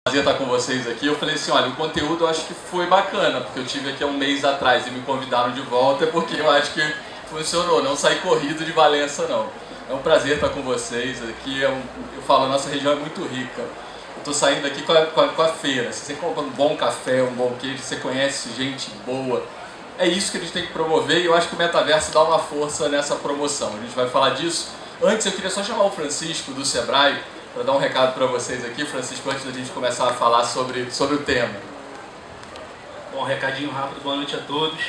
Prazer estar com vocês aqui. Eu falei assim, olha, o conteúdo eu acho que foi bacana, porque eu tive aqui há um mês atrás e me convidaram de volta, porque eu acho que funcionou, não saí corrido de Valença não. É um prazer estar com vocês aqui, eu falo, a nossa região é muito rica. Eu estou saindo aqui com a feira, você compra um bom café, um bom queijo, você conhece gente boa. É isso que a gente tem que promover e eu acho que o Metaverso dá uma força nessa promoção. A gente vai falar disso. Antes eu queria só chamar o Francisco do Sebrae, para dar um recado para vocês aqui, Francisco, antes da gente começar a falar sobre o tema. Bom, recadinho rápido, boa noite a todos.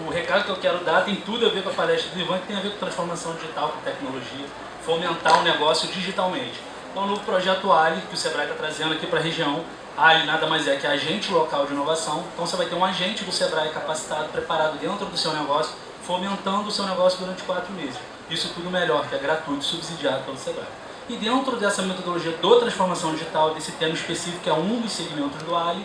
O recado que eu quero dar tem tudo a ver com a palestra do Ivan, que tem a ver com transformação digital, com tecnologia, fomentar o negócio digitalmente. Então, o novo projeto Ali, que o Sebrae está trazendo aqui para a região. Ali nada mais é que agente local de inovação. Então, você vai ter um agente do Sebrae capacitado, preparado dentro do seu negócio, fomentando o seu negócio durante 4 meses. Isso tudo melhor, que é gratuito, subsidiado pelo Sebrae. E dentro dessa metodologia da transformação digital, desse tema específico, que é um dos segmentos do Ali,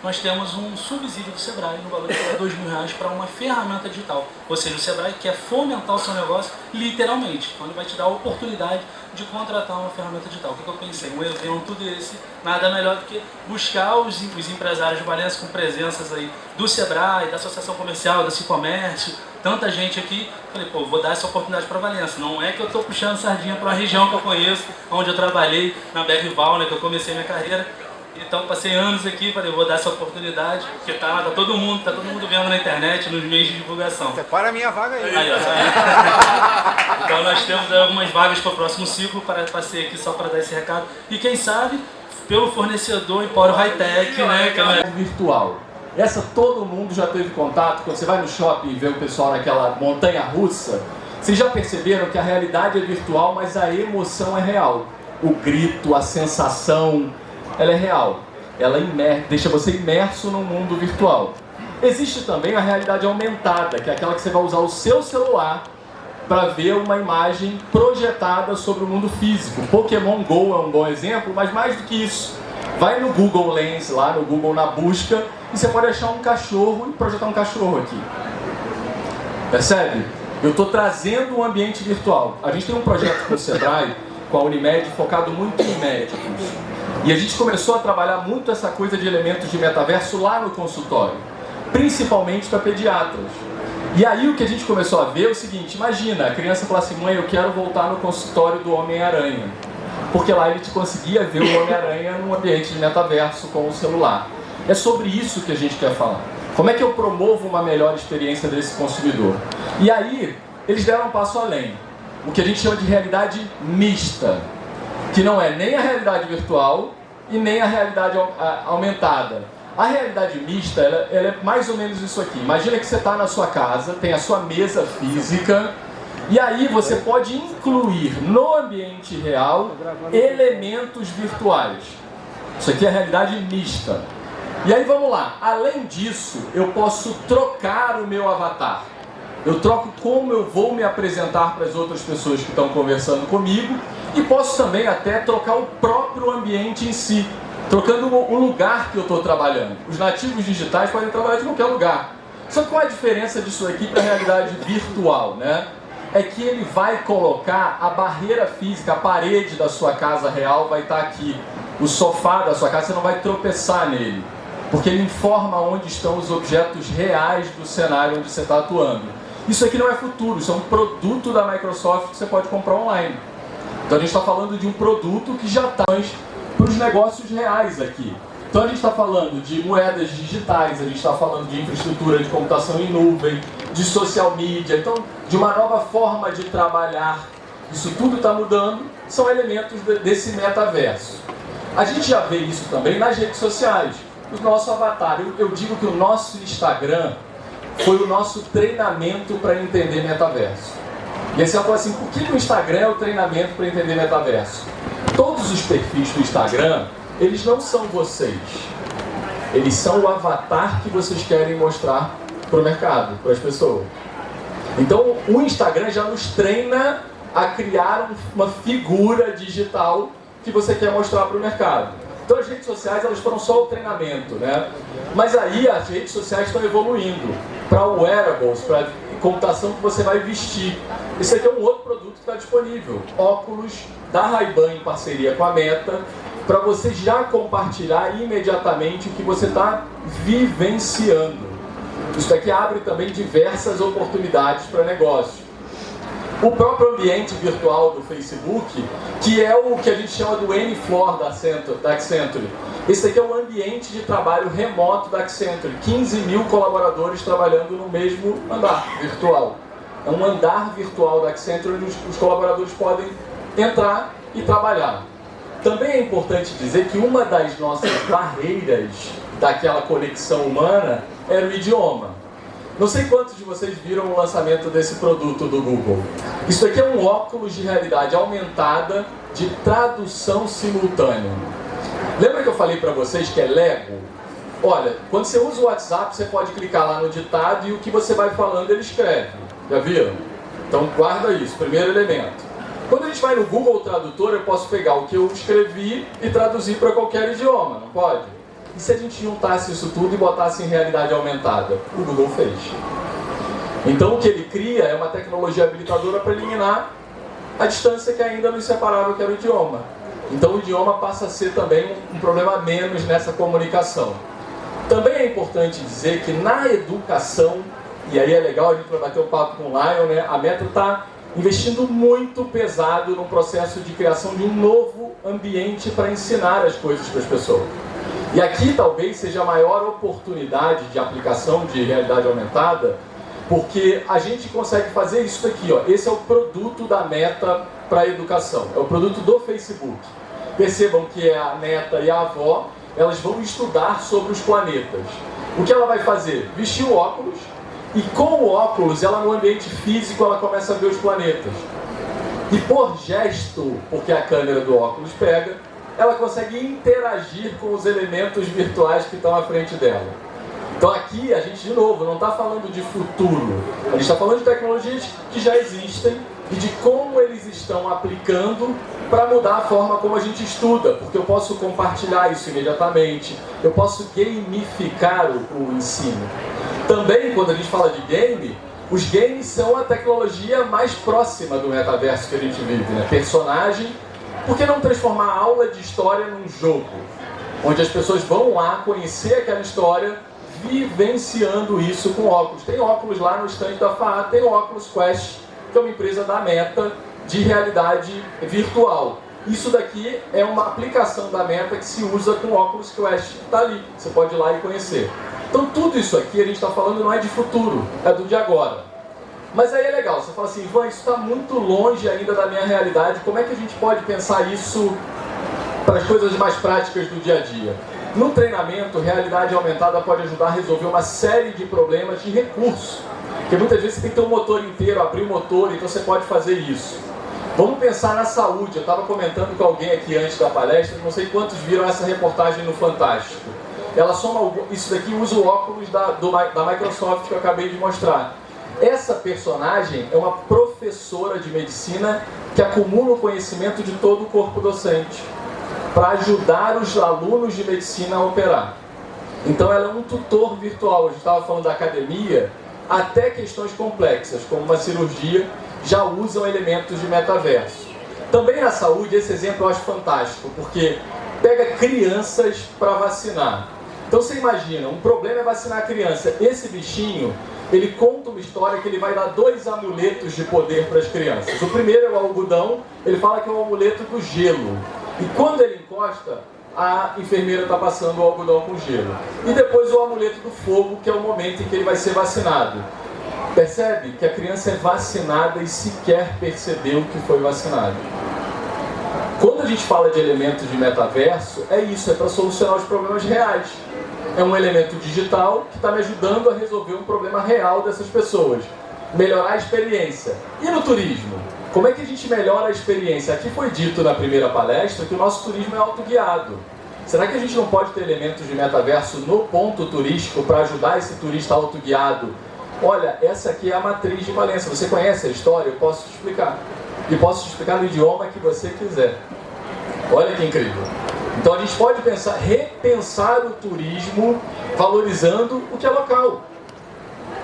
nós temos um subsídio do Sebrae no valor de R$2.000 para uma ferramenta digital. Ou seja, o Sebrae quer fomentar o seu negócio literalmente. Então ele vai te dar a oportunidade de contratar uma ferramenta digital. O que eu pensei? Um evento desse, nada melhor do que buscar os empresários de Valença com presenças aí do Sebrae, da Associação Comercial, da Cicomércio, tanta gente aqui. Falei, pô, vou dar essa oportunidade para Valença. Não é que eu estou puxando sardinha para uma região que eu conheço, onde eu trabalhei, na BR-Val, né, que eu comecei minha carreira. Então passei anos aqui, falei, vou dar essa oportunidade, porque tá todo mundo vendo na internet, nos meios de divulgação. Separa a minha vaga aí. Então nós temos algumas vagas para o próximo ciclo, passei aqui só para dar esse recado. E quem sabe, pelo fornecedor Empório Hightech, né? Que é virtual. Essa todo mundo já teve contato, quando você vai no shopping e vê o pessoal naquela montanha russa, vocês já perceberam que a realidade é virtual, mas a emoção é real. O grito, a sensação, ela é real. Ela deixa você imerso no mundo virtual. Existe também a realidade aumentada, que é aquela que você vai usar o seu celular para ver uma imagem projetada sobre o mundo físico. Pokémon GO é um bom exemplo, mas mais do que isso. Vai no Google Lens, lá no Google, na busca, e você pode achar um cachorro e projetar um cachorro aqui. Percebe? Eu estou trazendo um ambiente virtual. A gente tem um projeto com o Sebrae, com a Unimed, focado muito em médicos. E a gente começou a trabalhar muito essa coisa de elementos de metaverso lá no consultório, principalmente para pediatras. E aí o que a gente começou a ver é o seguinte, imagina, a criança fala assim, mãe, eu quero voltar no consultório do Homem-Aranha. Porque lá ele te conseguia ver o Homem-Aranha num ambiente de metaverso com o celular. É sobre isso que a gente quer falar. Como é que eu promovo uma melhor experiência desse consumidor? E aí, eles deram um passo além. O que a gente chama de realidade mista. Que não é nem a realidade virtual e nem a realidade aumentada. A realidade mista, ela é mais ou menos isso aqui. Imagina que você está na sua casa, tem a sua mesa física, e aí você pode incluir no ambiente real elementos virtuais. Isso aqui é a realidade mista. E aí vamos lá, além disso, eu posso trocar o meu avatar. Eu troco como eu vou me apresentar para as outras pessoas que estão conversando comigo e posso também até trocar o próprio ambiente em si, trocando o lugar que eu estou trabalhando. Os nativos digitais podem trabalhar de qualquer lugar. Só que qual é a diferença disso aqui para a realidade virtual, né? É que ele vai colocar a barreira física, a parede da sua casa real vai estar aqui. O sofá da sua casa, você não vai tropeçar nele, porque ele informa onde estão os objetos reais do cenário onde você está atuando. Isso aqui não é futuro, isso é um produto da Microsoft que você pode comprar online. Então a gente está falando de um produto que já está para os negócios reais aqui. Então a gente está falando de moedas digitais, a gente está falando de infraestrutura de computação em nuvem, de social media, então de uma nova forma de trabalhar. Isso tudo está mudando, são elementos desse metaverso. A gente já vê isso também nas redes sociais. O nosso avatar, eu digo que o nosso Instagram foi o nosso treinamento para entender metaverso. E aí você vai falar assim, por que o Instagram é o treinamento para entender metaverso? Todos os perfis do Instagram, eles não são vocês. Eles são o avatar que vocês querem mostrar para o mercado, para as pessoas. Então o Instagram já nos treina a criar uma figura digital que você quer mostrar para o mercado. Então as redes sociais, elas foram só o treinamento, né? Mas aí as redes sociais estão evoluindo para wearables, para computação que você vai vestir. Esse aqui é um outro produto que está disponível. Óculos da Ray-Ban em parceria com a Meta, para você já compartilhar imediatamente o que você está vivenciando. Isso aqui abre também diversas oportunidades para negócio. O próprio ambiente virtual do Facebook, que é o que a gente chama do N-Floor da Accenture. Esse aqui é um ambiente de trabalho remoto da Accenture. 15 mil colaboradores trabalhando no mesmo andar virtual. É um andar virtual da Accenture onde os colaboradores podem entrar e trabalhar. Também é importante dizer que uma das nossas barreiras daquela conexão humana era o idioma. Não sei quantos de vocês viram o lançamento desse produto do Google. Isso aqui é um óculos de realidade aumentada de tradução simultânea. Lembra que eu falei para vocês que é Lego? Olha, quando você usa o WhatsApp, você pode clicar lá no ditado e o que você vai falando ele escreve. Já viram? Então guarda isso, primeiro elemento. Quando a gente vai no Google Tradutor, eu posso pegar o que eu escrevi e traduzir para qualquer idioma, não pode? E se a gente juntasse isso tudo e botasse em realidade aumentada? O Google fez. Então o que ele cria é uma tecnologia habilitadora para eliminar a distância que ainda nos separava, que era o idioma. Então o idioma passa a ser também um problema a menos nessa comunicação. Também é importante dizer que na educação, e aí é legal, a gente vai bater um papo com o Lion, né? A Meta está investindo muito pesado no processo de criação de um novo ambiente para ensinar as coisas para as pessoas. E aqui talvez seja a maior oportunidade de aplicação de realidade aumentada, porque a gente consegue fazer isso aqui, ó. Esse é o produto da Meta para a educação, é o produto do Facebook. Percebam que a Meta e a avó, elas vão estudar sobre os planetas. O que ela vai fazer? Vestir o óculos, e com o óculos, ela no ambiente físico, ela começa a ver os planetas. E por gesto, porque a câmera do óculos pega, ela consegue interagir com os elementos virtuais que estão à frente dela. Então aqui a gente, de novo, não está falando de futuro. A gente está falando de tecnologias que já existem e de como eles estão aplicando para mudar a forma como a gente estuda. Porque eu posso compartilhar isso imediatamente, eu posso gamificar o ensino. Também, quando a gente fala de game, os games são a tecnologia mais próxima do metaverso que a gente vive, né? Personagem. Por que não transformar a aula de história num jogo? Onde as pessoas vão lá conhecer aquela história, vivenciando isso com óculos. Tem óculos lá no stand da FAA, tem o Oculus Quest, que é uma empresa da Meta de realidade virtual. Isso daqui é uma aplicação da Meta que se usa com o Oculus Quest, que está ali. Você pode ir lá e conhecer. Então tudo isso aqui a gente está falando não é de futuro, é do de agora. Mas aí é legal, você fala assim, Ivan, isso está muito longe ainda da minha realidade, como é que a gente pode pensar isso para as coisas mais práticas do dia a dia? No treinamento, realidade aumentada pode ajudar a resolver uma série de problemas de recurso. Porque muitas vezes você tem que ter um motor inteiro, abrir o motor, então você pode fazer isso. Vamos pensar na saúde. Eu estava comentando com alguém aqui antes da palestra, não sei quantos viram essa reportagem no Fantástico. Ela soma, isso daqui usa o óculos da Microsoft que eu acabei de mostrar. Essa personagem é uma professora de medicina que acumula o conhecimento de todo o corpo docente para ajudar os alunos de medicina a operar. Então ela é um tutor virtual. A gente estava falando da academia, até questões complexas, como uma cirurgia, já usam elementos de metaverso. Também na saúde, esse exemplo eu acho fantástico, porque pega crianças para vacinar. Então você imagina, um problema é vacinar a criança. Esse bichinho, ele conta uma história que ele vai dar 2 amuletos de poder para as crianças. O primeiro é o algodão, ele fala que é o amuleto do gelo. E quando ele encosta, a enfermeira está passando o algodão com gelo. E depois o amuleto do fogo, que é o momento em que ele vai ser vacinado. Percebe que a criança é vacinada e sequer percebeu que foi vacinado. Quando a gente fala de elementos de metaverso, é isso, é para solucionar os problemas reais. É um elemento digital que está me ajudando a resolver um problema real dessas pessoas. Melhorar a experiência. E no turismo? Como é que a gente melhora a experiência? Aqui foi dito na primeira palestra que o nosso turismo é autoguiado. Será que a gente não pode ter elementos de metaverso no ponto turístico para ajudar esse turista autoguiado? Olha, essa aqui é a matriz de Valência. Você conhece a história? Eu posso te explicar. E posso te explicar no idioma que você quiser. Olha que incrível. Então a gente pode repensar o turismo valorizando o que é local.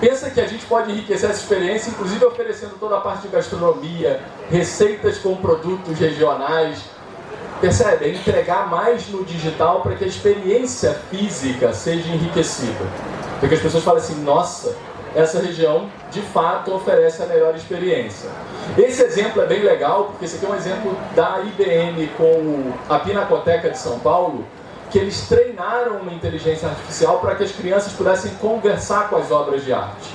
Pensa que a gente pode enriquecer essa experiência, inclusive oferecendo toda a parte de gastronomia, receitas com produtos regionais. Percebe? É entregar mais no digital para que a experiência física seja enriquecida. Porque as pessoas falam assim, nossa, essa região de fato oferece a melhor experiência. Esse exemplo é bem legal, porque esse aqui é um exemplo da IBM com a Pinacoteca de São Paulo, que eles treinaram uma inteligência artificial para que as crianças pudessem conversar com as obras de arte.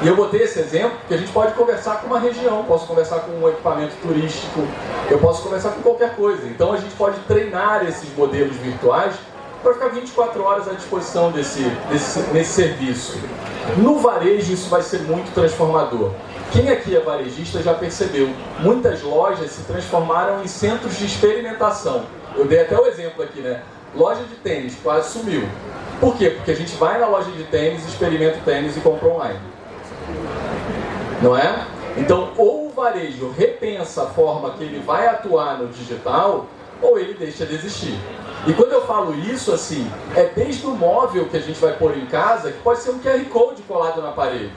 E eu botei esse exemplo porque a gente pode conversar com uma região, posso conversar com um equipamento turístico, eu posso conversar com qualquer coisa. Então a gente pode treinar esses modelos virtuais para ficar 24 horas à disposição nesse serviço. No varejo isso vai ser muito transformador. Quem aqui é varejista já percebeu, muitas lojas se transformaram em centros de experimentação. Eu dei até o exemplo aqui, né? Loja de tênis quase sumiu. Por quê? Porque a gente vai na loja de tênis, experimenta o tênis e compra online. Não é? Então, ou o varejo repensa a forma que ele vai atuar no digital, ou ele deixa de existir. E quando eu falo isso, assim, é desde o móvel que a gente vai pôr em casa, que pode ser um QR Code colado na parede.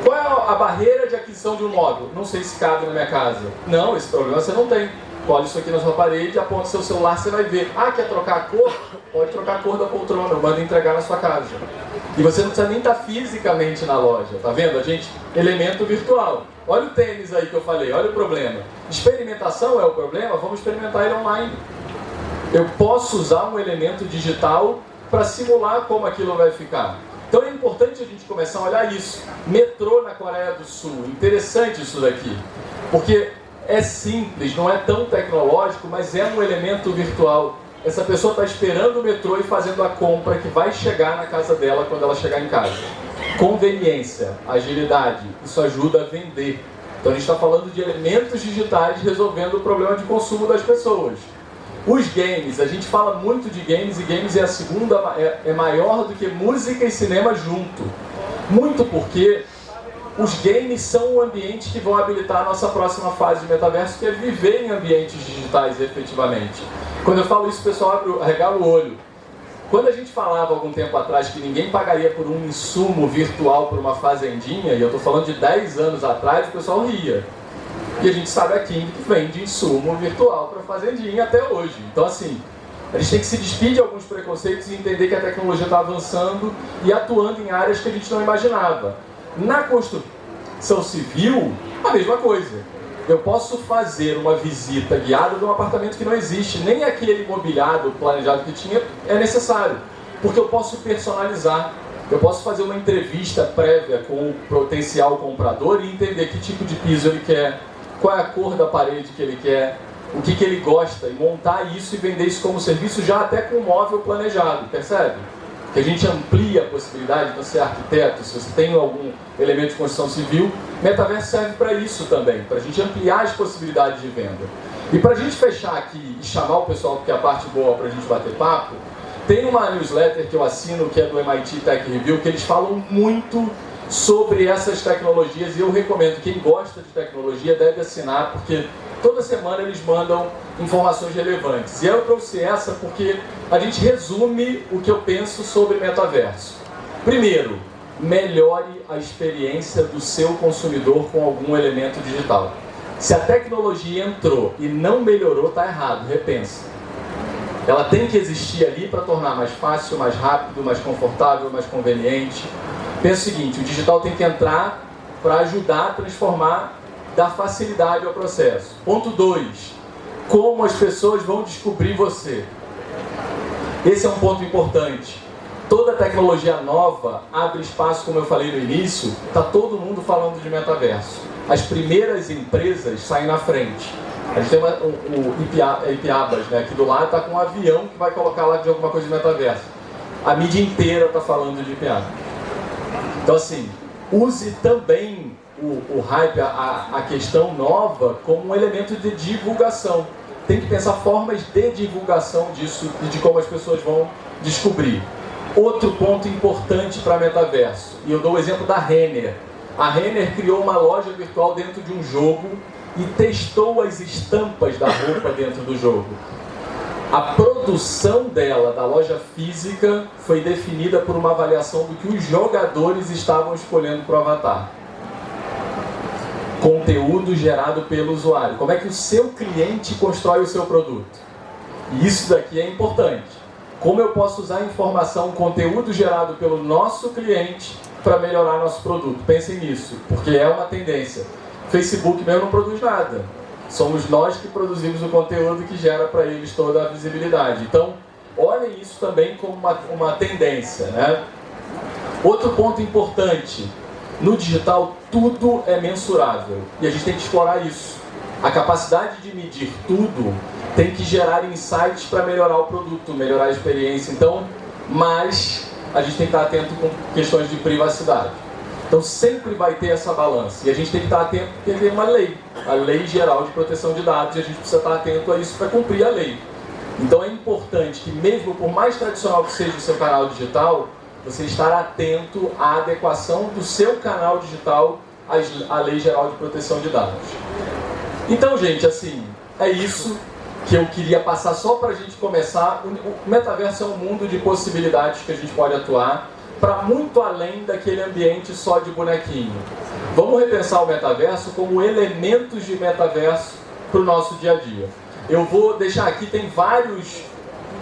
Qual é a barreira de aquisição de um móvel? Não sei se cabe na minha casa. Não, esse problema você não tem. Cola isso aqui na sua parede, aponta seu celular, você vai ver. Ah, quer trocar a cor? Pode trocar a cor da poltrona, manda entregar na sua casa. E você não precisa nem estar fisicamente na loja, tá vendo? A gente, elemento virtual. Olha o tênis aí que eu falei, olha o problema. Experimentação é o problema? Vamos experimentar ele online. Eu posso usar um elemento digital para simular como aquilo vai ficar. Então é importante a gente começar a olhar isso. Metrô na Coreia do Sul, interessante isso daqui. Porque é simples, não é tão tecnológico, mas é um elemento virtual. Essa pessoa está esperando o metrô e fazendo a compra que vai chegar na casa dela quando ela chegar em casa. Conveniência, agilidade, isso ajuda a vender. Então a gente está falando de elementos digitais resolvendo o problema de consumo das pessoas. Os games, a gente fala muito de games e games é a segunda, é maior do que música e cinema junto. Muito porque os games são o ambiente que vão habilitar a nossa próxima fase de metaverso, que é viver em ambientes digitais efetivamente. Quando eu falo isso, o pessoal arregala o olho. Quando a gente falava algum tempo atrás que ninguém pagaria por um insumo virtual por uma fazendinha, e eu estou falando de 10 anos atrás, o pessoal ria. E a gente sabe aqui que vende insumo virtual para fazendinha até hoje. Então assim, a gente tem que se despedir de alguns preconceitos e entender que a tecnologia está avançando e atuando em áreas que a gente não imaginava. Na construção civil, a mesma coisa. Eu posso fazer uma visita guiada de um apartamento que não existe, nem aquele mobiliado planejado que tinha é necessário, porque eu posso personalizar. Eu posso fazer uma entrevista prévia com o potencial comprador e entender que tipo de piso ele quer, qual é a cor da parede que ele quer, o que ele gosta, e montar isso e vender isso como serviço já até com um móvel planejado, percebe? Que a gente amplia a possibilidade de você ser arquiteto, se você tem algum elemento de construção civil, metaverso serve para isso também, para a gente ampliar as possibilidades de venda. E para a gente fechar aqui e chamar o pessoal, porque é a parte boa para a gente bater papo, tem uma newsletter que eu assino, que é do MIT Tech Review, que eles falam muito sobre essas tecnologias e eu recomendo, quem gosta de tecnologia deve assinar, porque toda semana eles mandam informações relevantes. E eu trouxe essa porque a gente resume o que eu penso sobre metaverso. Primeiro, melhore a experiência do seu consumidor com algum elemento digital. Se a tecnologia entrou e não melhorou, está errado, repensa. Ela tem que existir ali para tornar mais fácil, mais rápido, mais confortável, mais conveniente. Pensa o seguinte, o digital tem que entrar para ajudar a transformar, dar facilidade ao processo. Ponto 2. Como as pessoas vão descobrir você. Esse é um ponto importante. Toda tecnologia nova abre espaço, como eu falei no início, está todo mundo falando de metaverso. As primeiras empresas saem na frente. A gente tem o Ipiabas, né, aqui do lado, está com um avião que vai colocar lá de alguma coisa de metaverso. A mídia inteira está falando de Ipiabas. Então assim, use também o hype, a questão nova, como um elemento de divulgação. Tem que pensar formas de divulgação disso e de como as pessoas vão descobrir. Outro ponto importante para metaverso, e eu dou o exemplo da Renner. A Renner criou uma loja virtual dentro de um jogo e testou as estampas da roupa dentro do jogo. A produção dela, da loja física, foi definida por uma avaliação do que os jogadores estavam escolhendo para o avatar. conteúdo gerado pelo usuário. Como é que o seu cliente constrói o seu produto? E isso daqui é importante. Como eu posso usar a informação, conteúdo gerado pelo nosso cliente para melhorar nosso produto? Pensem nisso, porque é uma tendência. Facebook mesmo não produz nada. Somos nós que produzimos o conteúdo que gera para eles toda a visibilidade. Então, olhem isso também como uma tendência, né? Outro ponto importante, no digital tudo é mensurável e a gente tem que explorar isso. A capacidade de medir tudo tem que gerar insights para melhorar o produto, melhorar a experiência. Então, mas a gente tem que estar atento com questões de privacidade. Então sempre vai ter essa balança e a gente tem que estar atento porque tem uma lei, a Lei Geral de Proteção de Dados, e a gente precisa estar atento a isso para cumprir a lei. Então é importante que mesmo por mais tradicional que seja o seu canal digital, você estar atento à adequação do seu canal digital à Lei Geral de Proteção de Dados. Então, gente, assim, é isso que eu queria passar só para a gente começar. O metaverso é um mundo de possibilidades que a gente pode atuar para muito além daquele ambiente só de bonequinho. Vamos repensar o metaverso como elementos de metaverso para o nosso dia a dia. Eu vou deixar aqui, tem várias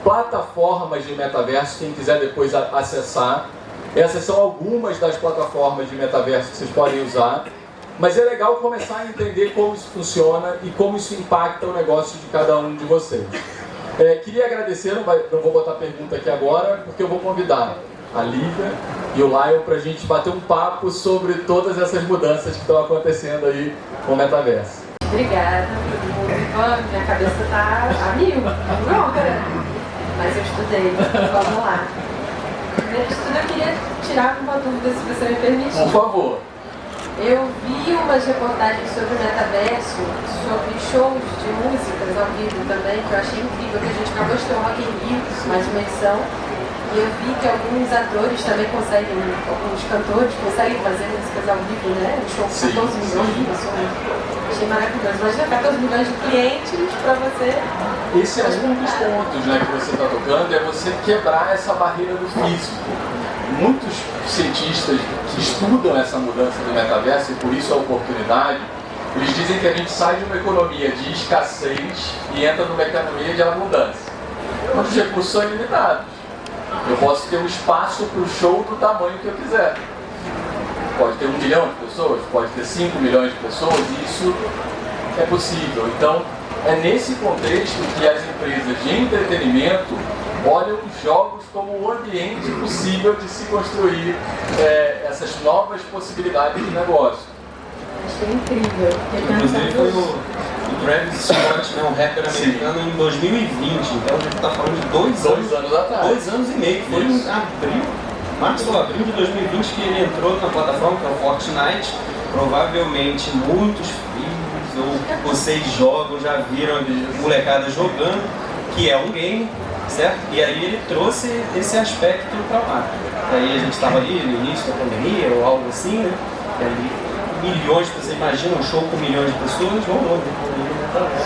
plataformas de metaverso, quem quiser depois acessar. Essas são algumas das plataformas de metaverso que vocês podem usar. Mas é legal começar a entender como isso funciona e como isso impacta o negócio de cada um de vocês. Queria agradecer, não vou botar pergunta aqui agora, porque eu vou convidar a Lívia e o Lion para a gente bater um papo sobre todas essas mudanças que estão acontecendo aí com o metaverso. Obrigada, minha cabeça está a mil, mas eu estudei, vamos lá. Primeiro de tudo, eu queria tirar uma dúvida, se você me permitir. Por favor. Eu vi umas reportagens sobre o metaverso, sobre shows de músicas ao vivo também, que eu achei incrível, que a gente acabou de ter um Rock in Rio, mais uma edição, e eu vi que alguns atores também conseguem, alguns cantores conseguem fazer músicas ao vivo, né? Um show com 14 milhões de pessoas. Achei maravilhoso. Imagina 14 milhões de clientes para você. Esse é um dos pontos, né, que você está tocando, é você quebrar essa barreira do físico. Muitos cientistas que estudam essa mudança do metaverso, e por isso a oportunidade, eles dizem que a gente sai de uma economia de escassez e entra numa economia de abundância, onde os recursos são ilimitados. Eu posso ter um espaço para o show do tamanho que eu quiser. Pode ter 1 milhão de pessoas, pode ter 5 milhões de pessoas, e isso é possível. Então, é nesse contexto que as empresas de entretenimento olham os jogos como o ambiente possível de se construir essas novas possibilidades de negócio. Achei incrível. Inclusive foi o Travis Scott, né, um rapper americano, em 2020, então a gente está falando de 2 anos atrás. 2 anos e meio, foi em abril, março ou abril de 2020 que ele entrou na plataforma, que é o Fortnite. Provavelmente muitos filhos ou vocês jogam, já viram a molecada jogando, que é um game, certo? E aí ele trouxe esse aspecto para lá. Aí a gente estava ali no início da pandemia ou algo assim, né? E ali, milhões, você imagina um show com milhões de pessoas, vamos.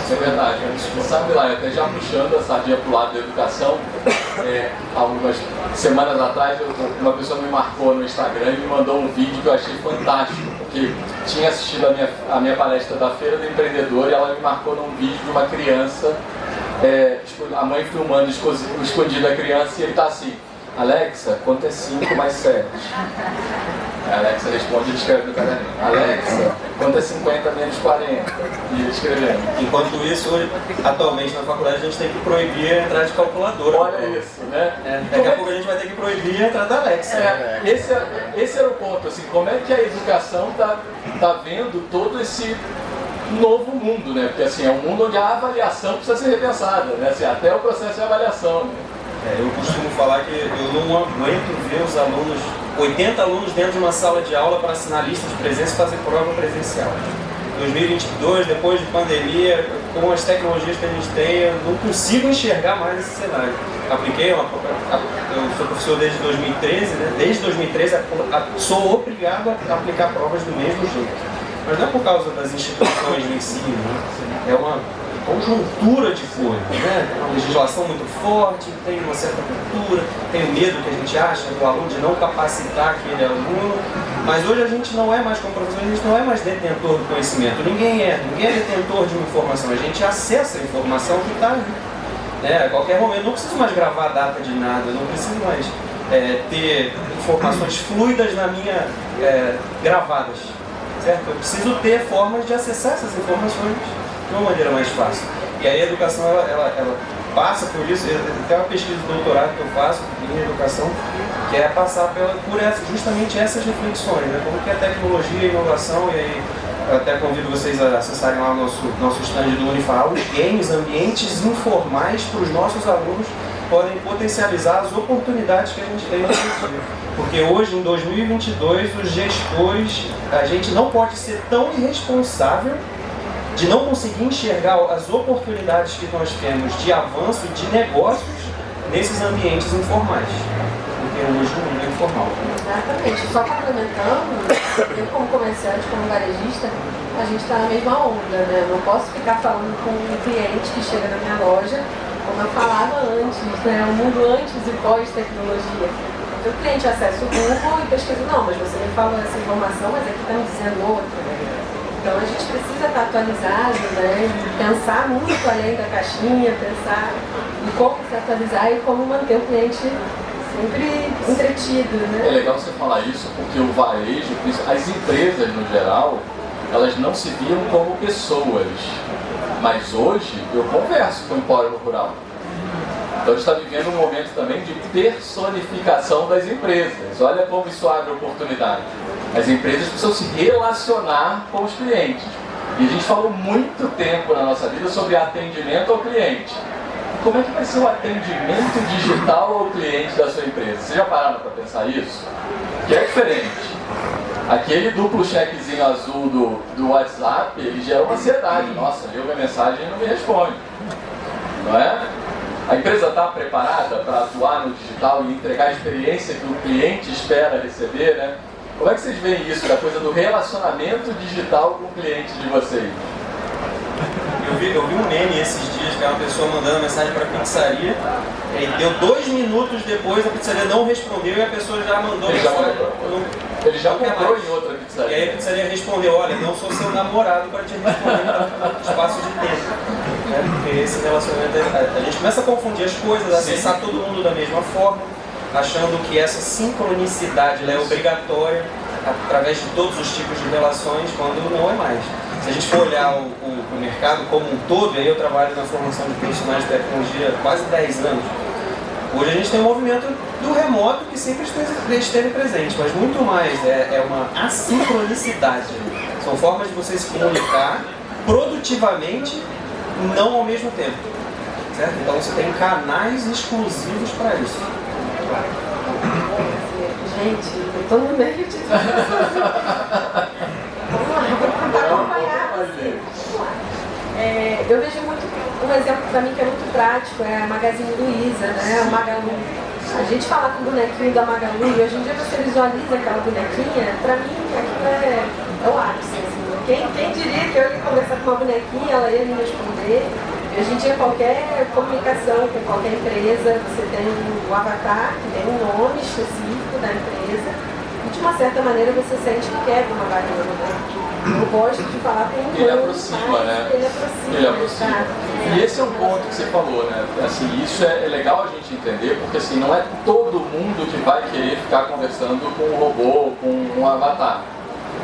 Isso é verdade. Sabe lá, até já puxando a sardinha para o lado da educação, algumas semanas atrás uma pessoa me marcou no Instagram e me mandou um vídeo que eu achei fantástico, porque tinha assistido a minha palestra da Feira do Empreendedor e ela me marcou num vídeo de uma criança, a mãe filmando escondido a criança, e ele está assim: Alexa, quanto é 5 mais 7? A Alexa responde, ele escreve no caderno: Alexa, quanto é 50 menos 40? E ele escrevendo. Enquanto isso, hoje, atualmente na faculdade a gente tem que proibir a entrada de calculadora. Olha isso, né? Daqui a pouco a gente vai ter que proibir a entrada da Alexa. Esse era o ponto, assim, como é que a educação tá vendo todo esse novo mundo, né? Porque assim, é um mundo onde a avaliação precisa ser repensada, né? Assim, até o processo de avaliação, né? Eu costumo falar que eu não aguento ver os alunos, 80 alunos dentro de uma sala de aula para assinar lista de presença e fazer prova presencial. 2022, depois de pandemia, com as tecnologias que a gente tem, eu não consigo enxergar mais esse cenário. Eu sou professor desde 2013, né? Desde 2013 sou obrigado a aplicar provas do mesmo jeito. Mas não é por causa das instituições em si, né? conjuntura de coisas, né? Uma legislação muito forte, tem uma certa cultura, tem o medo que a gente acha do aluno de não capacitar aquele aluno, mas hoje a gente não é mais, como professor, a gente não é mais detentor do conhecimento, ninguém é detentor de uma informação, a gente acessa a informação que está ali. A qualquer momento, não preciso mais gravar a data de nada, não preciso mais ter informações fluidas na minha gravadas, certo? Eu preciso ter formas de acessar essas informações de uma maneira mais fácil. E aí a educação, ela passa por isso. Tem uma pesquisa de doutorado que eu faço em educação, que é passar por justamente essas reflexões, né? Como que a tecnologia, a inovação, e aí eu até convido vocês a acessarem lá o nosso stand do Unifal, os games, ambientes informais para os nossos alunos podem potencializar as oportunidades que a gente tem no Brasil. Porque hoje, em 2022, os gestores, a gente não pode ser tão irresponsável de não conseguir enxergar as oportunidades que nós temos de avanço de negócios nesses ambientes informais. Porque hoje o mundo é informal. Exatamente. Só complementando, eu como comerciante, como varejista, a gente está na mesma onda, né? Eu não posso ficar falando com um cliente que chega na minha loja, como eu falava antes, né? O mundo antes e pós-tecnologia. O cliente acessa o Google e pesquisa, não, mas você me falou essa informação, mas aqui está me dizendo outra. Então a gente precisa estar atualizado, né? Pensar muito além da caixinha, pensar em como se atualizar e como manter o cliente sempre entretido, né? É legal você falar isso porque o varejo, as empresas no geral, elas não se viam como pessoas. Mas hoje eu converso com o empório rural. Então a gente está vivendo um momento também de personificação das empresas. Olha como isso abre oportunidade. As empresas precisam se relacionar com os clientes. E a gente falou muito tempo na nossa vida sobre atendimento ao cliente. Como é que vai ser o atendimento digital ao cliente da sua empresa? Vocês já pararam para pensar isso? Que é diferente. Aquele duplo chequezinho azul do WhatsApp, ele gera uma ansiedade. Nossa, leu minha mensagem e não me responde. Não é? A empresa está preparada para atuar no digital e entregar a experiência que o cliente espera receber, né? Como é que vocês veem isso, da coisa do relacionamento digital com o cliente de vocês? Eu vi um meme esses dias, que é uma pessoa mandando mensagem para a pizzaria, e deu 2 minutos depois, a pizzaria não respondeu e a pessoa já mandou mensagem. Ele já comprou em outra pizzaria. E aí a pizzaria respondeu, olha, não sou seu namorado para te responder no espaço de tempo. Porque esse relacionamento, a gente começa a confundir as coisas, a acessar todo mundo da mesma forma, achando que essa sincronicidade é obrigatória através de todos os tipos de relações, quando não é mais. Se a gente for olhar o mercado como um todo, e aí eu trabalho na formação de profissionais de tecnologia há quase 10 anos, hoje a gente tem um movimento do remoto que sempre esteve presente, mas muito mais, é uma assincronicidade. São formas de você se comunicar produtivamente, não ao mesmo tempo. Certo? Então você tem canais exclusivos para isso. Gente, eu estou no meio de tudo. Vamos lá, vou tentar acompanhar você. Eu vejo muito, um exemplo para mim que é muito prático, é a Magazine Luiza, né? O Magalu. A gente fala com o bonequinho da Magalu e hoje em dia você visualiza aquela bonequinha, para mim aquilo é o ápice. Assim. Quem diria que eu ia conversar com uma bonequinha, ela ia me responder. E hoje em dia qualquer comunicação com qualquer empresa, você tem o avatar, que tem um nome específico da empresa, e de uma certa maneira você sente que quer uma bacana, né? Eu gosto de falar com um ele aproxima, né? Ele aproxima. E esse é um ponto que você falou, né? Assim, isso é legal a gente entender, porque assim, não é todo mundo que vai querer ficar conversando com um robô, com um avatar.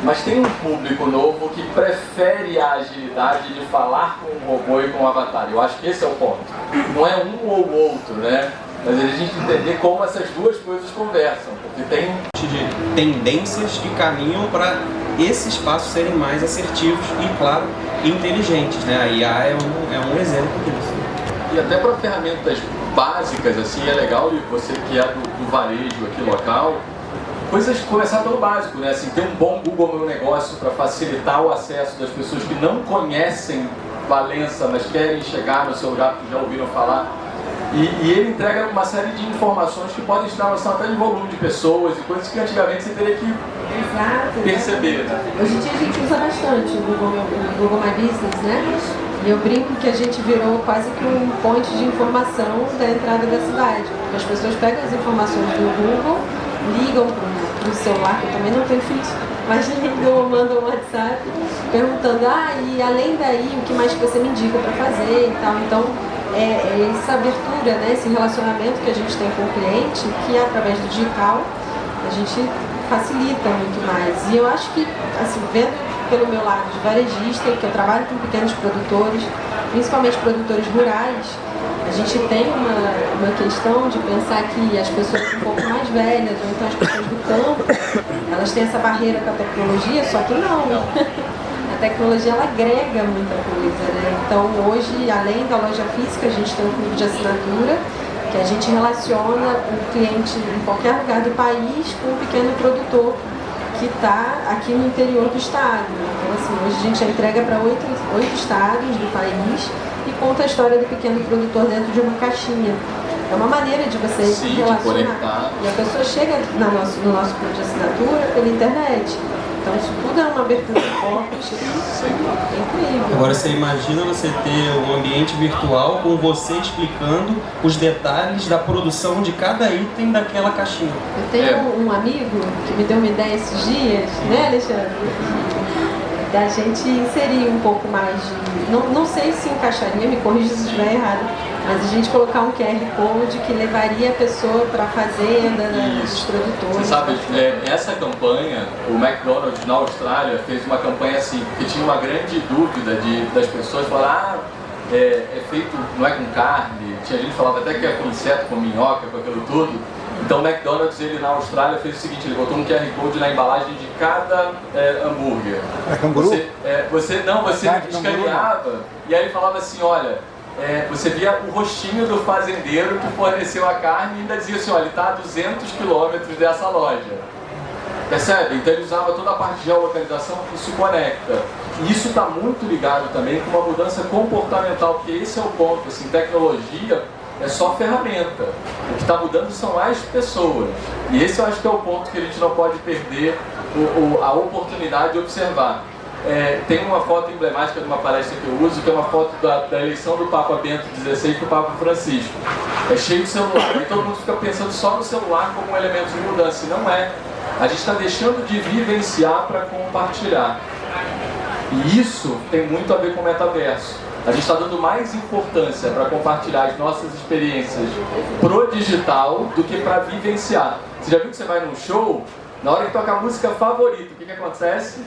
Mas tem um público novo que prefere a agilidade de falar com um robô e com um avatar. Eu acho que esse é o ponto. Não é um ou outro, né? Mas a gente entender como essas duas coisas conversam. Porque tem de tendências que caminham para esses passos serem mais assertivos e, claro, inteligentes, né? A IA é um exemplo disso. E até para ferramentas básicas, assim, é legal, e você que é do varejo aqui local, coisas começar pelo básico, né? Assim, ter um bom Google Meu Negócio para facilitar o acesso das pessoas que não conhecem Valença, mas querem chegar no seu lugar, que já ouviram falar. E ele entrega uma série de informações que podem te dar noção até de volume de pessoas e coisas que antigamente você teria que perceber. Né? Hoje em dia a gente usa bastante o Google My Business, né? E eu brinco que a gente virou quase que um ponte de informação da entrada da cidade. Porque as pessoas pegam as informações do Google, ligam para o celular, que eu também não tenho fixo, mas ligam ou mandam um WhatsApp perguntando, e além daí, o que mais que você me indica para fazer e tal. Então, essa abertura, né, esse relacionamento que a gente tem com o cliente, que através do digital a gente facilita muito mais. E eu acho que, assim, vendo pelo meu lado de varejista, que eu trabalho com pequenos produtores, principalmente produtores rurais, a gente tem uma questão de pensar que as pessoas um pouco mais velhas, ou então as pessoas do campo, elas têm essa barreira com a tecnologia, só que não. A tecnologia, ela agrega muita coisa, né? Então, hoje, além da loja física, a gente tem um clube de assinatura, que a gente relaciona o cliente em qualquer lugar do país com um pequeno produtor que está aqui no interior do estado. Então, assim, hoje a gente entrega para 8 estados do país e conta a história do pequeno produtor dentro de uma caixinha. É uma maneira de você se relacionar. E a pessoa chega no nosso clube de assinatura pela internet. Então isso tudo é uma abertura de portas incrível. Agora você imagina você ter um ambiente virtual com você explicando os detalhes da produção de cada item daquela caixinha. Eu tenho um amigo que me deu uma ideia esses dias, né, Alexandre? Da gente inserir um pouco mais de... Não sei se encaixaria, me corrija se estiver errado, mas a gente colocar um QR Code que levaria a pessoa para a fazenda, né, dos produtores. Você sabe, essa campanha, o McDonald's na Austrália fez uma campanha assim, porque tinha uma grande dúvida das pessoas falar, é feito, não é com carne, tinha gente que falava até que é com inseto, com minhoca, com aquilo tudo. Então o McDonald's, ele na Austrália fez o seguinte, ele botou um QR Code na embalagem de cada hambúrguer. É canguru? Você escaneava e aí ele falava assim, olha, você via o rostinho do fazendeiro que forneceu a carne e ainda dizia assim, olha, ele está a 200 quilômetros dessa loja. Percebe? Então ele usava toda a parte de geolocalização que isso conecta. E isso está muito ligado também com uma mudança comportamental, porque esse é o ponto, assim, tecnologia é só ferramenta. O que está mudando são as pessoas. E esse eu acho que é o ponto que a gente não pode perder a oportunidade de observar. Tem uma foto emblemática de uma palestra que eu uso, que é uma foto da eleição do Papa Bento XVI para o Papa Francisco. É cheio de celular, e todo mundo fica pensando só no celular como um elemento de mudança, e não é. A gente está deixando de vivenciar para compartilhar. E isso tem muito a ver com o metaverso. A gente está dando mais importância para compartilhar as nossas experiências pro digital do que para vivenciar. Você já viu que você vai num show, na hora que toca a música favorita, o que acontece?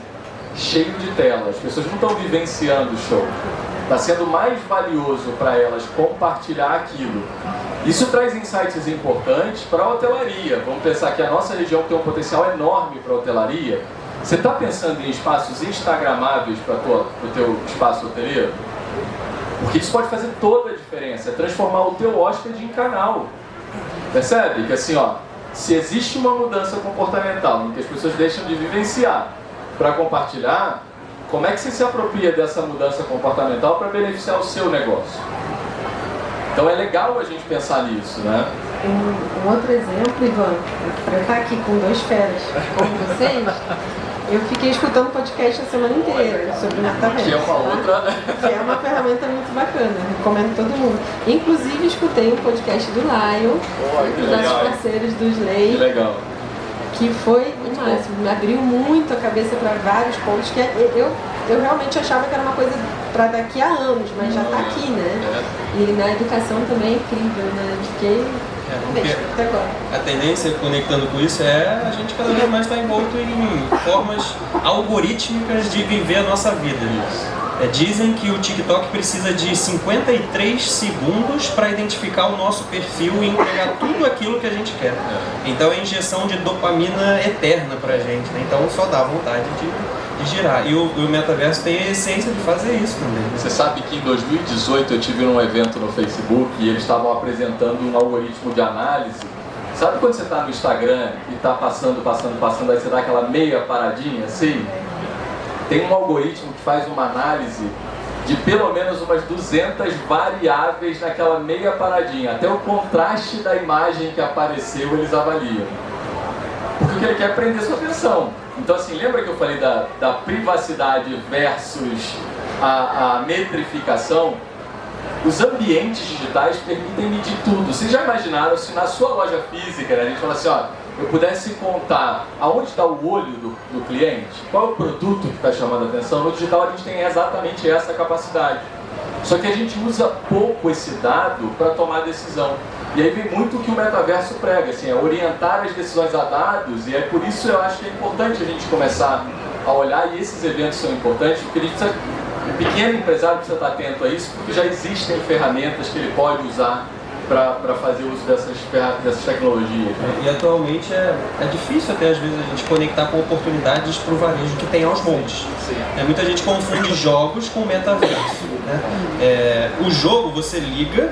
Cheio de tela, as pessoas não estão vivenciando o show. Está sendo mais valioso para elas compartilhar aquilo. Isso traz insights importantes para a hotelaria. Vamos pensar que a nossa região tem um potencial enorme para a hotelaria. Você está pensando em espaços instagramáveis para o teu espaço hoteleiro? Porque isso pode fazer toda a diferença, é transformar o teu hóspede em canal. Percebe? Que assim, se existe uma mudança comportamental em que as pessoas deixam de vivenciar para compartilhar, como é que você se apropria dessa mudança comportamental para beneficiar o seu negócio? Então é legal a gente pensar nisso, né? Um outro exemplo, Ivan, para eu estar aqui com 2 feras como vocês, eu fiquei escutando podcast a semana inteira sobre o metaverso. Que é uma outra... Que é uma ferramenta muito bacana, recomendo todo mundo. Inclusive escutei um podcast do Lion, dos nossos parceiros do Slay. Que legal. Que foi o máximo, me abriu muito a cabeça para vários pontos que eu realmente achava que era uma coisa para daqui a anos, mas já está aqui, né? E na educação também é incrível, né? Fiquei até agora. A tendência, conectando com isso, é a gente cada vez mais estar envolto em formas algorítmicas de viver a nossa vida. Dizem que o TikTok precisa de 53 segundos para identificar o nosso perfil e entregar tudo aquilo que a gente quer. Então é injeção de dopamina eterna pra gente, né? Então só dá vontade de girar. E o metaverso tem a essência de fazer isso também. Você sabe que em 2018 eu tive num evento no Facebook e eles estavam apresentando um algoritmo de análise. Sabe quando você está no Instagram e está passando, aí você dá aquela meia paradinha assim? Tem um algoritmo que faz uma análise de pelo menos umas 200 variáveis naquela meia paradinha. Até o contraste da imagem que apareceu eles avaliam. Porque o que ele quer é prender sua atenção. Então assim, lembra que eu falei da privacidade versus a metrificação? Os ambientes digitais permitem medir tudo. Vocês já imaginaram se na sua loja física, né, a gente fala assim, ó, eu pudesse contar aonde está o olho do cliente, qual é o produto que está chamando a atenção? No digital a gente tem exatamente essa capacidade. Só que a gente usa pouco esse dado para tomar decisão. E aí vem muito o que o metaverso prega, assim, é orientar as decisões a dados, e é por isso eu acho que é importante a gente começar a olhar, e esses eventos são importantes, porque a gente precisa, o pequeno empresário precisa estar atento a isso, porque já existem ferramentas que ele pode usar para fazer uso dessas tecnologias. E atualmente é difícil até às vezes a gente conectar com oportunidades para o varejo que tem aos montes. Muita gente confunde jogos com metaverso. Né? O jogo você liga,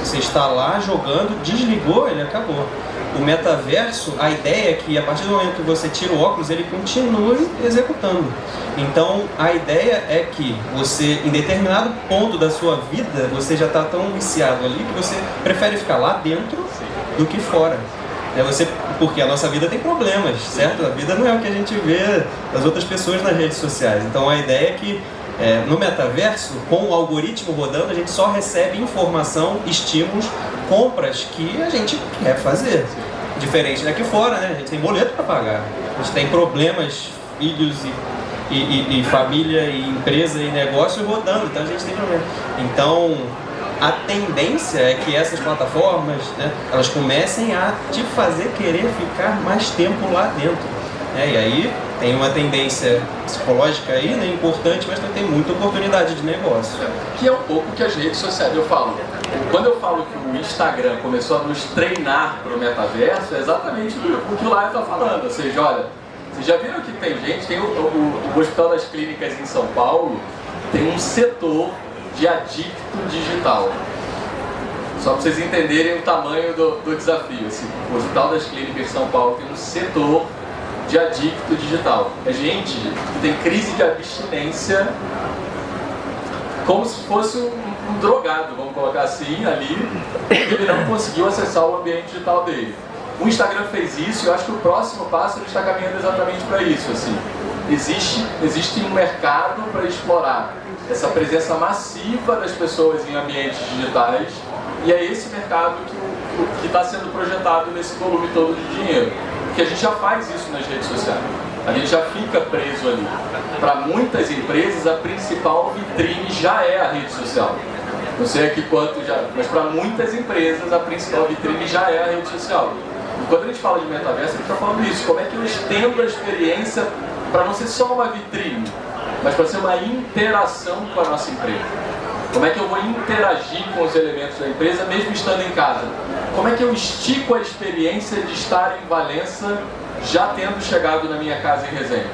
você está lá jogando, desligou, ele acabou. O metaverso, a ideia é que a partir do momento que você tira o óculos, ele continue executando. Então, a ideia é que você, em determinado ponto da sua vida, você já está tão viciado ali que você prefere ficar lá dentro do que fora. Porque a nossa vida tem problemas, certo? A vida não é o que a gente vê das outras pessoas nas redes sociais. Então, a ideia é que no metaverso, com o algoritmo rodando, a gente só recebe informação, estímulos, compras que a gente quer fazer. Diferente daqui fora, né? A gente tem boleto para pagar, a gente tem problemas, filhos e família, e empresa e negócio rodando, então a gente tem problema. Então, a tendência é que essas plataformas, né, elas comecem a te fazer querer ficar mais tempo lá dentro. Né? E aí tem uma tendência psicológica aí, né, importante, mas também tem muita oportunidade de negócio. Que é um pouco que as redes sociais, eu falo. Quando eu falo que o Instagram começou a nos treinar para o metaverso, é exatamente o que o Laio está falando. Ou seja, olha, vocês já viram que tem gente, tem o Hospital das Clínicas em São Paulo, tem um setor de adicto digital. Só para vocês entenderem o tamanho do desafio. Assim, o Hospital das Clínicas de São Paulo tem um setor de adicto digital. É gente que tem crise de abstinência como se fosse um drogado, vamos colocar assim, ali, porque ele não conseguiu acessar o ambiente digital dele. O Instagram fez isso e eu acho que o próximo passo ele está caminhando exatamente para isso. Assim. Existe um mercado para explorar essa presença massiva das pessoas em ambientes digitais, e é esse mercado que está sendo projetado nesse volume todo de dinheiro. Porque a gente já faz isso nas redes sociais. A gente já fica preso ali. Para muitas empresas, a principal vitrine já é a rede social. Não sei aqui quanto já, mas para muitas empresas, a principal vitrine já é a rede social. E quando a gente fala de metaverso, a gente está falando isso. Como é que eu estendo a experiência para não ser só uma vitrine, mas para ser uma interação com a nossa empresa? Como é que eu vou interagir com os elementos da empresa, mesmo estando em casa? Como é que eu estico a experiência de estar em Valença, já tendo chegado na minha casa em Resende?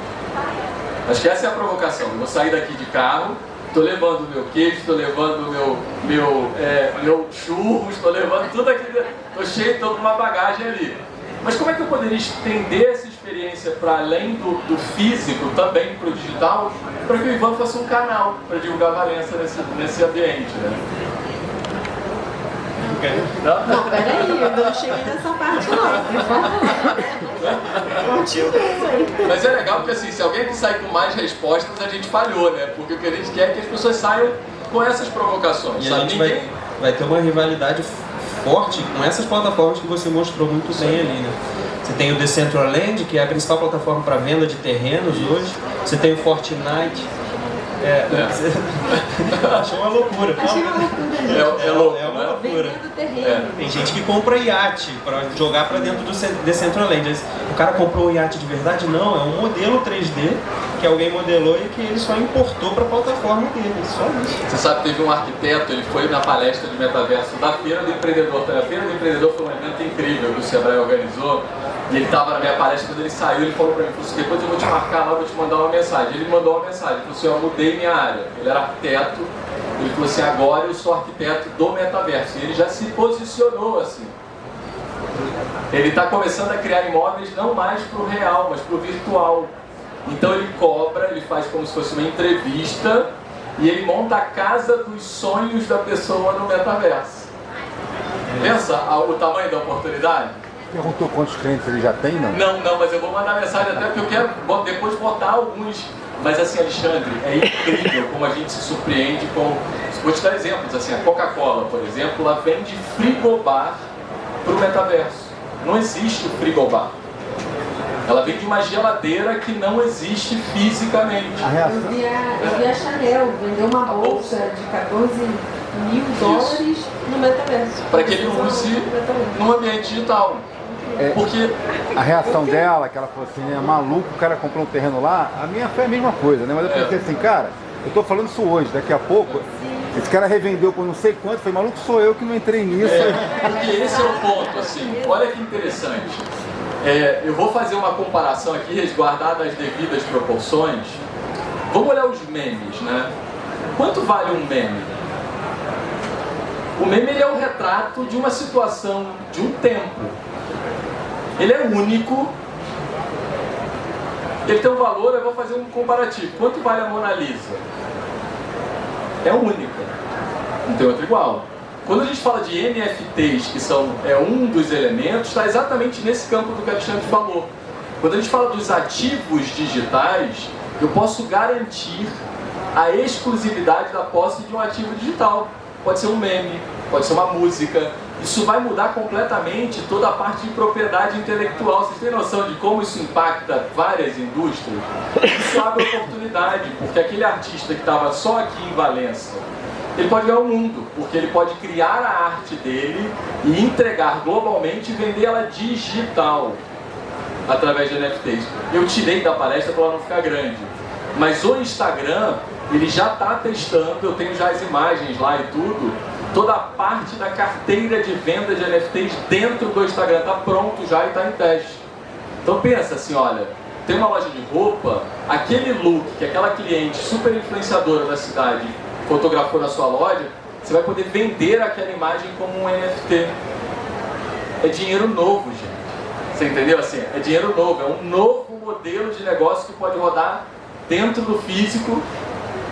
Acho que essa é a provocação. Eu vou sair daqui de carro, estou levando o meu queijo, estou levando o meu churros, estou levando tudo aquilo, estou cheio, estou com uma bagagem ali. Mas como é que eu poderia estender essa experiência para além do físico, também para o digital, para que o Ivan fosse um canal para divulgar Valença nesse ambiente, né? Não, peraí, eu não cheguei nessa parte não. Mas é legal porque assim, se alguém que sai com mais respostas, a gente falhou, né? Porque o que a gente quer é que as pessoas saiam com essas provocações. E a gente vai ter uma rivalidade forte com essas plataformas que você mostrou muito bem ali, né? Você tem o Decentraland, que é a principal plataforma para venda de terrenos hoje. Você tem o Fortnite. Achou uma loucura. É louco, é uma loucura. Terreno. Tem gente que compra iate para jogar para dentro do Decentraland. O cara comprou o iate de verdade? Não, é um modelo 3D que alguém modelou e que ele só importou para a plataforma dele. Só isso. Você sabe que teve um arquiteto, ele foi na palestra de metaverso da Feira do Empreendedor. A Feira do Empreendedor foi um evento incrível que o Sebrae organizou. E ele estava na minha palestra, quando ele saiu, ele falou para mim, falou assim, depois eu vou te marcar lá, vou te mandar uma mensagem. Ele mandou uma mensagem, ele falou assim, eu mudei minha área. Ele era arquiteto, ele falou assim, agora eu sou arquiteto do metaverso. E ele já se posicionou assim. Ele está começando a criar imóveis não mais para o real, mas para o virtual. Então ele cobra, ele faz como se fosse uma entrevista e ele monta a casa dos sonhos da pessoa no metaverso. Pensa o tamanho da oportunidade? Perguntou quantos clientes ele já tem, não? Não, mas eu vou mandar mensagem até porque eu quero depois botar alguns. Mas assim, Alexandre, é incrível como a gente se surpreende com... Vou te dar exemplos, assim, a Coca-Cola, por exemplo, ela vende frigobar para o metaverso. Não existe o frigobar. Ela vende uma geladeira que não existe fisicamente. Eu vi a Chanel vender uma bolsa de 14 mil dólares no metaverso. Para que ele use num ambiente digital. Porque a reação dela, que ela falou assim, é maluco, o cara comprou um terreno lá, a minha foi a mesma coisa, né? Mas eu pensei assim, cara, eu tô falando isso hoje, daqui a pouco, esse cara revendeu por não sei quanto, foi maluco, sou eu que não entrei nisso. Porque esse é o ponto, assim, olha que interessante. Eu vou fazer uma comparação aqui, resguardada as devidas proporções. Vamos olhar os memes, né? Quanto vale um meme? O meme ele é um retrato de uma situação, de um tempo. Ele é único, ele tem um valor, eu vou fazer um comparativo. Quanto vale a Mona Lisa? É única, não tem outra igual. Quando a gente fala de NFTs, que são um dos elementos, está exatamente nesse campo do que o Alexandre falou. Quando a gente fala dos ativos digitais, eu posso garantir a exclusividade da posse de um ativo digital. Pode ser um meme, pode ser uma música. Isso vai mudar completamente toda a parte de propriedade intelectual. Vocês têm noção de como isso impacta várias indústrias? Isso abre oportunidade, porque aquele artista que estava só aqui em Valença, ele pode ganhar o mundo, porque ele pode criar a arte dele e entregar globalmente e vender ela digital, através de NFTs. Eu tirei da palestra para ela não ficar grande, mas o Instagram, ele já está testando, eu tenho já as imagens lá e tudo, toda a parte da carteira de venda de NFTs dentro do Instagram está pronto já e está em teste. Então pensa assim, olha, tem uma loja de roupa, aquele look que aquela cliente super influenciadora da cidade fotografou na sua loja, você vai poder vender aquela imagem como um NFT. É dinheiro novo, gente. Você entendeu? Assim, é dinheiro novo, é um novo modelo de negócio que pode rodar dentro do físico,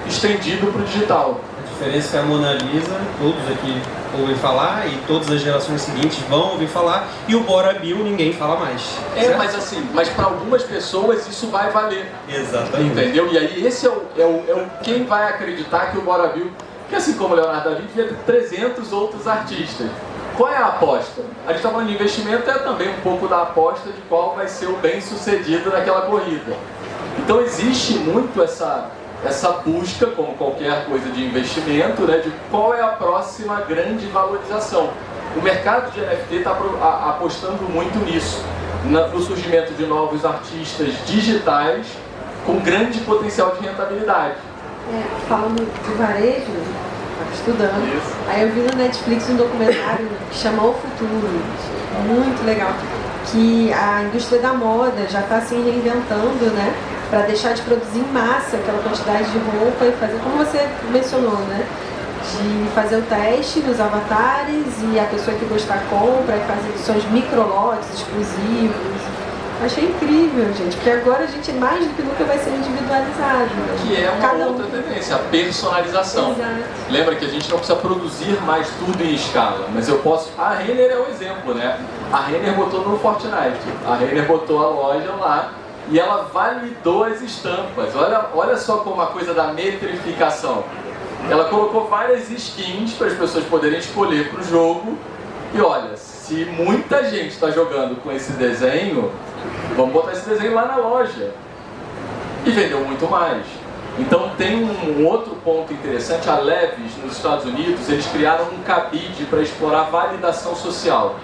estendido para o digital. A diferença é que a Mona Lisa, todos aqui ouvem falar e todas as gerações seguintes vão ouvir falar, e o Bora Bill ninguém fala mais. Certo? Mas assim, para algumas pessoas isso vai valer. Exatamente. Entendeu? E aí esse é o quem vai acreditar que o Bora Bill, que assim como o Leonardo da Vinci, vai ter 300 outros artistas. Qual é a aposta? A gente está falando de investimento, é também um pouco da aposta de qual vai ser o bem-sucedido naquela corrida. Então existe muito essa busca, como qualquer coisa de investimento, né, de qual é a próxima grande valorização. O mercado de NFT está apostando muito nisso, no surgimento de novos artistas digitais com grande potencial de rentabilidade. Falando de varejo, estava estudando, Isso. Aí eu vi no Netflix um documentário que chama O Futuro, muito legal, que a indústria da moda já está se reinventando, né? Para deixar de produzir em massa aquela quantidade de roupa e fazer, como você mencionou, né? De fazer o teste nos avatares e a pessoa que gostar compra e fazer edições microlotes exclusivos. Achei incrível, gente, porque agora a gente mais do que nunca vai ser individualizado. Né? Que é uma outra tendência, a personalização. Exato. Lembra que a gente não precisa produzir mais tudo em escala, mas eu posso... A Renner é um exemplo, né? A Renner botou no Fortnite, a Renner botou a loja lá, e ela validou as estampas. Olha só como a coisa da metrificação. Ela colocou várias skins para as pessoas poderem escolher para o jogo. E olha, se muita gente está jogando com esse desenho, vamos botar esse desenho lá na loja. E vendeu muito mais. Então tem um outro ponto interessante. A Levi's, nos Estados Unidos, eles criaram um cabide para explorar validação social.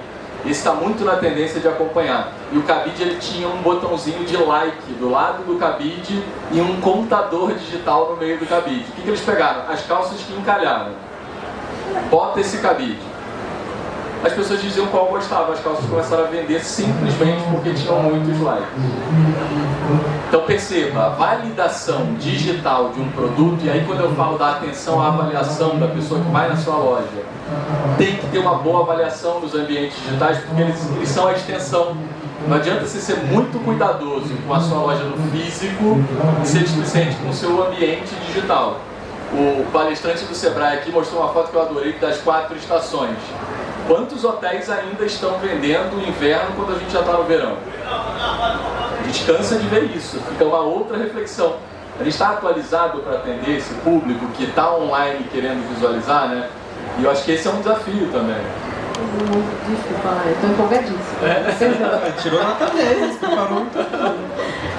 Esse está muito na tendência de acompanhar. E o cabide ele tinha um botãozinho de like do lado do cabide e um contador digital no meio do cabide. O que eles pegaram? As calças que encalharam. Bota esse cabide. As pessoas diziam qual gostavam, as calças começaram a vender simplesmente porque tinham muitos likes. Então perceba, a validação digital de um produto, e aí quando eu falo da atenção à avaliação da pessoa que vai na sua loja, tem que ter uma boa avaliação nos ambientes digitais, porque eles são a extensão. Não adianta você ser muito cuidadoso com a sua loja no físico e ser displicente com o seu ambiente digital. O palestrante do Sebrae aqui mostrou uma foto que eu adorei das 4 estações. Quantos hotéis ainda estão vendendo inverno quando a gente já está no verão? A gente cansa de ver isso, fica uma outra reflexão. A gente está atualizado para atender esse público que está online querendo visualizar, né? E eu acho que esse é um desafio também. Desculpa, eu estou empolgadíssima. Tirou nota 10, preparou.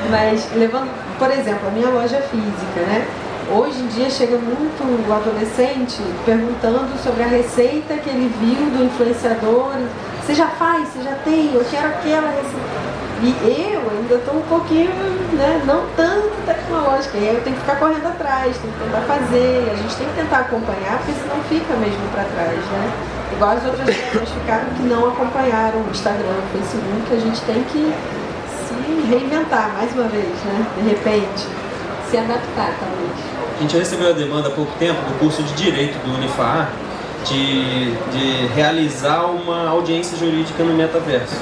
Mas, levando, por exemplo, a minha loja física, né? Hoje em dia chega muito o adolescente perguntando sobre a receita que ele viu do influenciador. Você já faz? Você já tem? Eu quero aquela receita. E eu ainda estou um pouquinho, né, não tanto tecnológica. E aí eu tenho que ficar correndo atrás, tenho que tentar fazer. A gente tem que tentar acompanhar, porque senão fica mesmo para trás, né? Igual as outras pessoas ficaram que não acompanharam o Instagram, o Facebook. A gente tem que se reinventar mais uma vez, né? De repente, se adaptar, talvez. A gente recebeu a demanda há pouco tempo do curso de Direito do Unifar de realizar uma audiência jurídica no metaverso.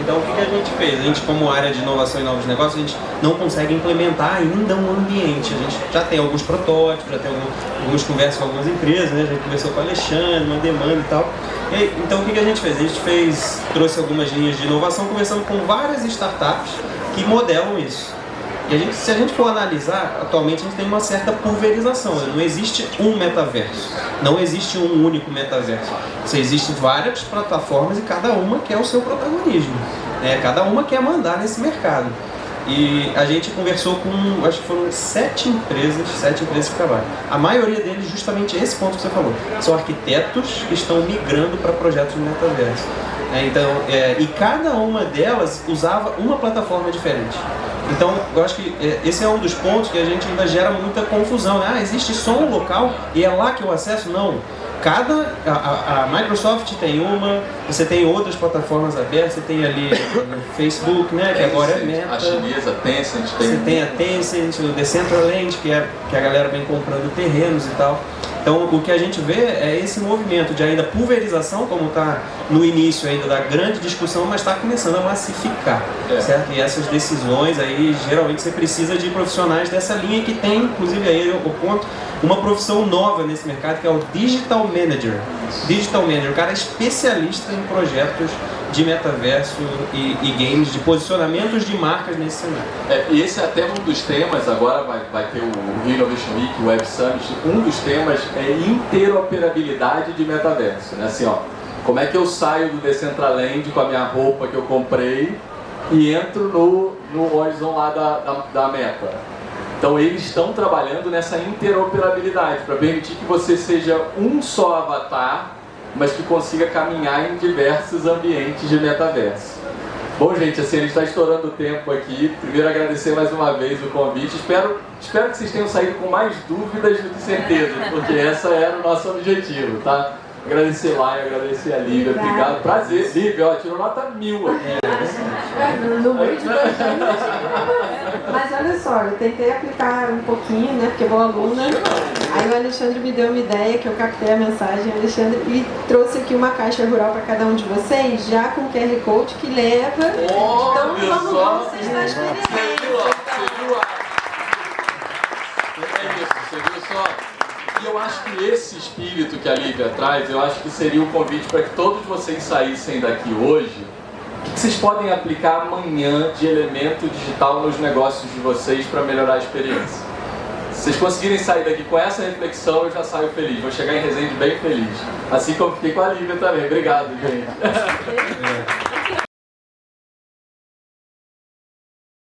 Então o que a gente fez? A gente, como área de inovação e novos negócios, a gente não consegue implementar ainda um ambiente. A gente já tem alguns protótipos, já tem algumas conversas com algumas empresas, né? A gente conversou com o Alexandre, uma demanda e tal. Então o que a gente fez? A gente trouxe algumas linhas de inovação, conversando com várias startups que modelam isso. E se a gente for analisar, atualmente a gente tem uma certa pulverização. Não existe um metaverso, não existe um único metaverso. Existem várias plataformas e cada uma quer o seu protagonismo, né? Cada uma quer mandar nesse mercado. E a gente conversou com, acho que foram 7 empresas que trabalham. A maioria deles, justamente esse ponto que você falou, são arquitetos que estão migrando para projetos de metaverso. Então, e cada uma delas usava uma plataforma diferente. Então, eu acho que esse é um dos pontos que a gente ainda gera muita confusão. Né? Existe só um local e é lá que eu acesso? Não. A Microsoft tem uma, você tem outras plataformas abertas, você tem ali o Facebook, né, que agora é Meta. A chinesa, Tencent. Você tem a Tencent, o Decentraland, que a galera vem comprando terrenos e tal. Então, o que a gente vê é esse movimento de ainda pulverização, como está no início ainda da grande discussão, mas está começando a massificar, certo? E essas decisões aí, geralmente você precisa de profissionais dessa linha que tem, inclusive aí o ponto, uma profissão nova nesse mercado, que é o Digital Manager. Digital Manager, o cara é especialista em projetos de metaverso e games, de posicionamentos de marcas nesse cenário. E esse é até um dos temas, agora vai ter o Rio Innovation Week, o Web Summit, um dos temas é interoperabilidade de metaverso, né? Assim, ó, como é que eu saio do Decentraland com a minha roupa que eu comprei e entro no Horizon lá da Meta. Então eles estão trabalhando nessa interoperabilidade para permitir que você seja um só avatar, mas que consiga caminhar em diversos ambientes de metaverso. Bom, gente, assim, a gente está estourando o tempo aqui. Primeiro, agradecer mais uma vez o convite. Espero que vocês tenham saído com mais dúvidas do que certezas, porque esse era o nosso objetivo, tá? Agradecer lá e agradecer a Lívia. Obrigado. Prazer. Lívia, ó, tirou nota 1000 aqui. No meio de 2 anos. Mas olha só, eu tentei aplicar um pouquinho, né? Porque eu vou aluna. Aí o Alexandre me deu uma ideia, que eu captei a mensagem, Alexandre, e trouxe aqui uma caixa rural para cada um de vocês, já com QR Code que leva. Então vamos testar a experiência. Você viu só? E eu acho que esse espírito que a Lívia traz, eu acho que seria o convite para que todos vocês saíssem daqui hoje. O que vocês podem aplicar amanhã de elemento digital nos negócios de vocês para melhorar a experiência? Se vocês conseguirem sair daqui com essa reflexão, eu já saio feliz. Vou chegar em Resende bem feliz. Assim como fiquei com a Lívia também. Obrigado, gente.